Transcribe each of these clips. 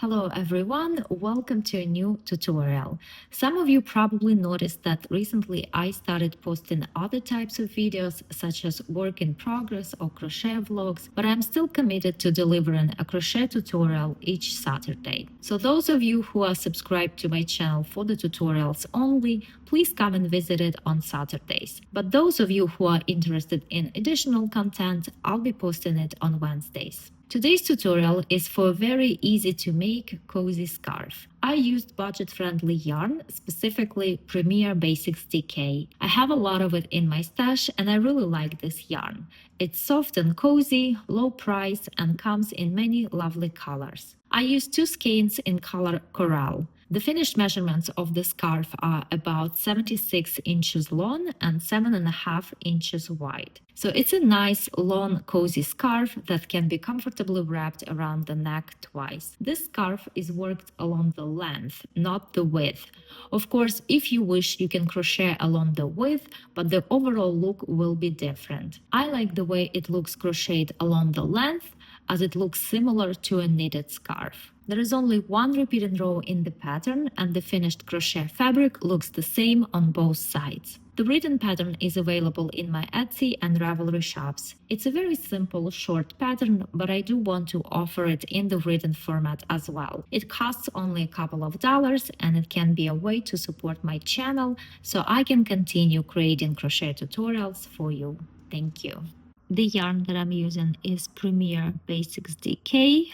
Hello everyone, welcome to a new tutorial. Some of you probably noticed that recently I started posting other types of videos such as work in progress or crochet vlogs, but I'm still committed to delivering a crochet tutorial each Saturday. So those of you who are subscribed to my channel for the tutorials only, please come and visit it on Saturdays. But those of you who are interested in additional content, I'll be posting it on Wednesdays. Today's tutorial is for a very easy to make cozy scarf. I used budget-friendly yarn, specifically Premier Basix DK. I have a lot of it in my stash and I really like this yarn. It's soft and cozy, low price, and comes in many lovely colors. I used 2 skeins in color coral. The finished measurements of the scarf are about 76 inches long and 7.5 inches wide. So it's a nice, long, cozy scarf that can be comfortably wrapped around the neck twice. This scarf is worked along the length, not the width. Of course, if you wish, you can crochet along the width, but the overall look will be different. I like the way it looks crocheted along the length, as it looks similar to a knitted scarf. There is only one repeating row in the pattern and the finished crochet fabric looks the same on both sides. The written pattern is available in my Etsy and Ravelry shops. It's a very simple, short pattern, but I do want to offer it in the written format as well. It costs only a couple of dollars and it can be a way to support my channel so I can continue creating crochet tutorials for you. Thank you. The yarn that I'm using is Premier Basix DK,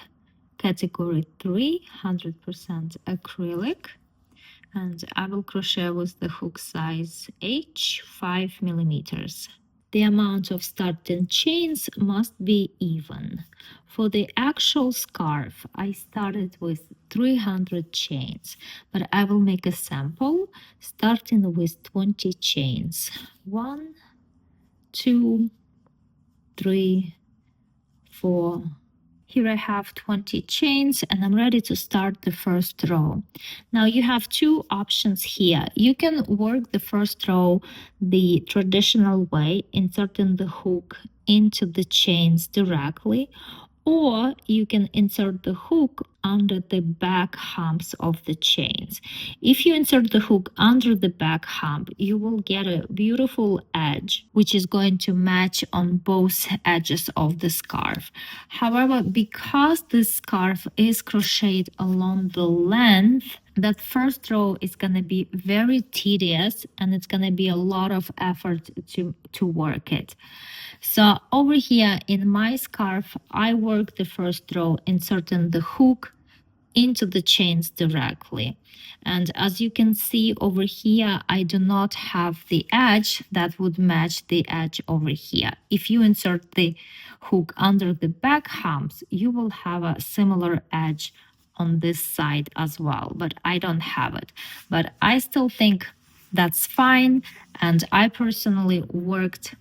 category 3, 100% acrylic, and I will crochet with the hook size H, 5 millimeters. The amount of starting chains must be even. For the actual scarf, I started with 300 chains, but I will make a sample starting with 20 chains. 1, 2, 3, 4. Here I have 20 chains and I'm ready to start the first row. Now you have 2 options here. You can work the first row the traditional way, inserting the hook into the chains directly, or you can insert the hook under the back humps of the chains. If you insert the hook under the back hump, you will get a beautiful edge, which is going to match on both edges of the scarf. However, because this scarf is crocheted along the length, that first row is going to be very tedious and it's going to be a lot of effort to work it. So over here in my scarf, I work the first row inserting the hook into the chains directly. And as you can see over here, I do not have the edge that would match the edge over here. If you insert the hook under the back humps, you will have a similar edge on this side as well, but I don't have it. But I still think that's fine. And I personally worked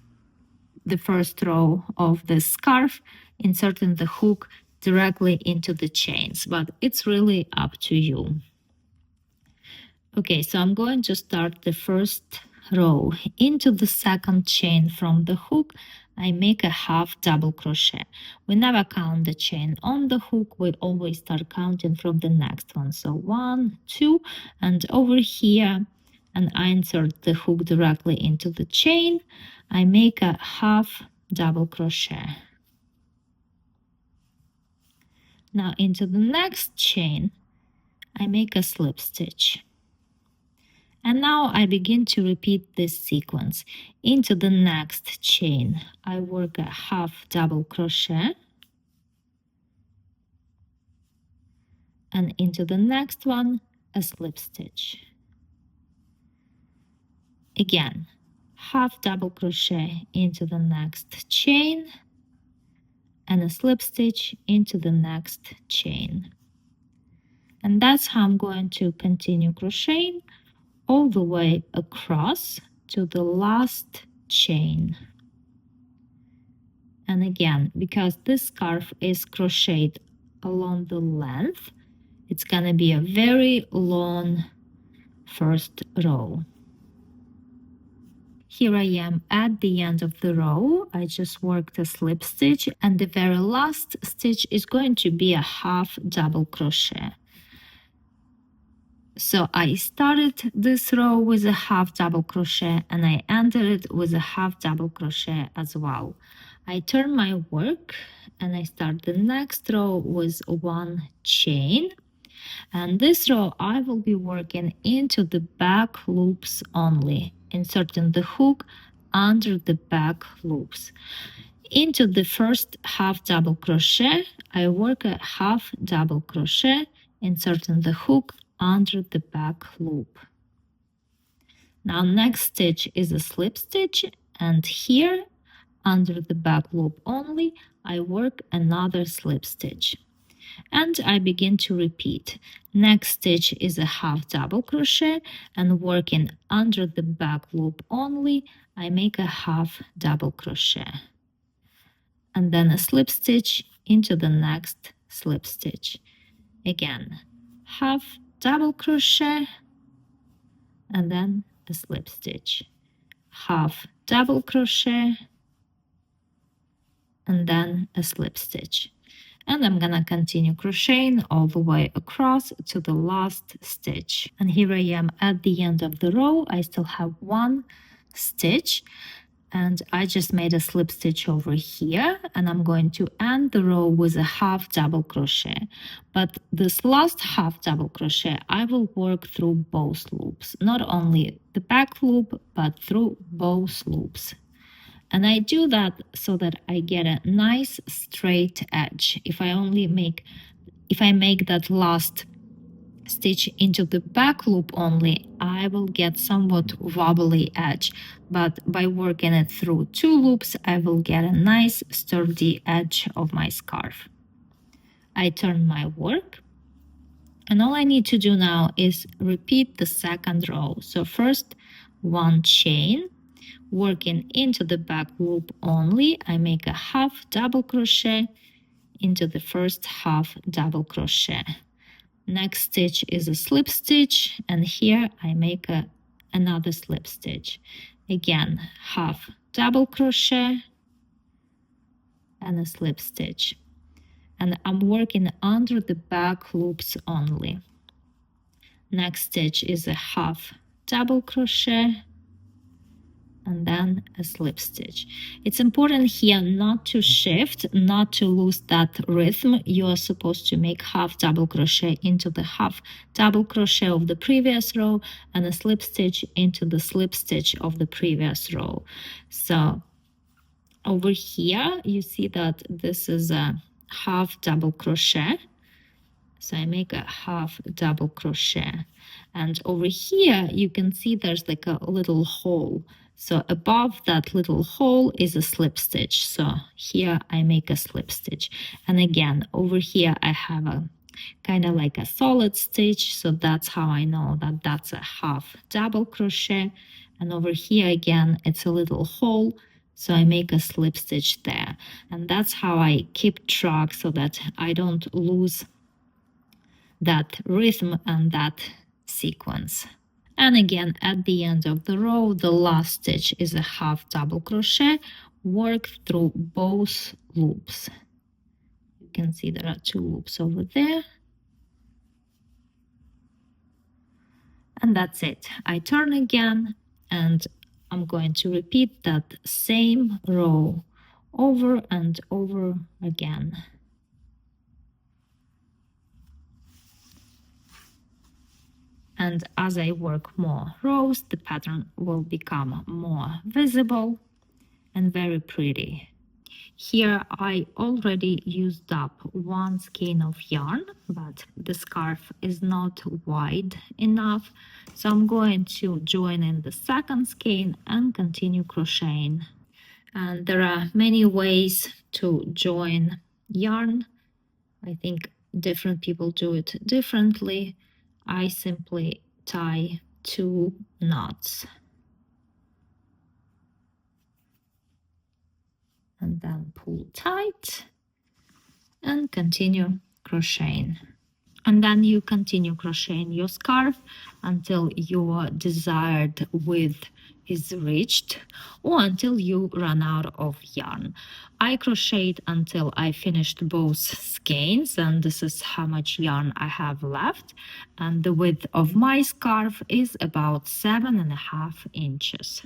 the first row of the scarf, inserting the hook directly into the chains, but it's really up to you. Okay, so I'm going to start the first row. Into the second chain from the hook, I make a half double crochet. We never count the chain on the hook, we always start counting from the next one. So 1, 2, and over here, and I insert the hook directly into the chain, I make a half double crochet. Now into the next chain, I make a slip stitch. And now I begin to repeat this sequence. Into the next chain, I work a half double crochet. And into the next one, a slip stitch. Again, half double crochet into the next chain and a slip stitch into the next chain. And that's how I'm going to continue crocheting all the way across to the last chain. And again, because this scarf is crocheted along the length, it's gonna be a very long first row. Here I am at the end of the row. I just worked a slip stitch, and the very last stitch is going to be a half double crochet. So I started this row with a half double crochet and I ended it with a half double crochet as well. I turn my work and I start the next row with one chain. And this row I will be working into the back loops only, inserting the hook under the back loops. Into the first half double crochet, I work a half double crochet, inserting the hook under the back loop. Now next stitch is a slip stitch, and here under the back loop only, I work another slip stitch. And I begin to repeat. Next stitch is a half double crochet, and working under the back loop only, I make a half double crochet. And then a slip stitch into the next slip stitch. Again, half double crochet, and then a slip stitch. Half double crochet, and then a slip stitch. And I'm gonna continue crocheting all the way across to the last stitch. And here I am at the end of the row. I still have one stitch, and I just made a slip stitch over here, and I'm going to end the row with a half double crochet. But this last half double crochet, I will work through both loops, not only the back loop, but through both loops. And I do that so that I get a nice straight edge. If I make that last stitch into the back loop only, I will get somewhat wobbly edge. But by working it through two loops, I will get a nice sturdy edge of my scarf. I turn my work, and all I need to do now is repeat the second row. So first one chain, working into the back loop only, I make a half double crochet into the first half double crochet. Next stitch is a slip stitch, and here I make another slip stitch. Again, half double crochet and a slip stitch. And I'm working under the back loops only. Next stitch is a half double crochet and then a slip stitch. It's important here not to shift, not to lose that rhythm. You are supposed to make half double crochet into the half double crochet of the previous row and a slip stitch into the slip stitch of the previous row. So over here, you see that this is a half double crochet. So I make a half double crochet. And over here, you can see there's like a little hole. So above that little hole is a slip stitch. So here I make a slip stitch. And again, over here I have a kind of like a solid stitch. So that's how I know that that's a half double crochet. And over here again, it's a little hole. So I make a slip stitch there. And that's how I keep track so that I don't lose that rhythm and that sequence. And again, at the end of the row, the last stitch is a half double crochet. Work through both loops. You can see there are two loops over there. And that's it. I turn again, and I'm going to repeat that same row over and over again. And as I work more rows, the pattern will become more visible and very pretty. Here I already used up one skein of yarn, but the scarf is not wide enough. So I'm going to join in the second skein and continue crocheting. And there are many ways to join yarn. I think different people do it differently. I simply tie 2 knots and then pull tight and continue crocheting. And then you continue crocheting your scarf until your desired width is reached, or until you run out of yarn. I crocheted until I finished both skeins, and this is how much yarn I have left. And the width of my scarf is about 7.5 inches.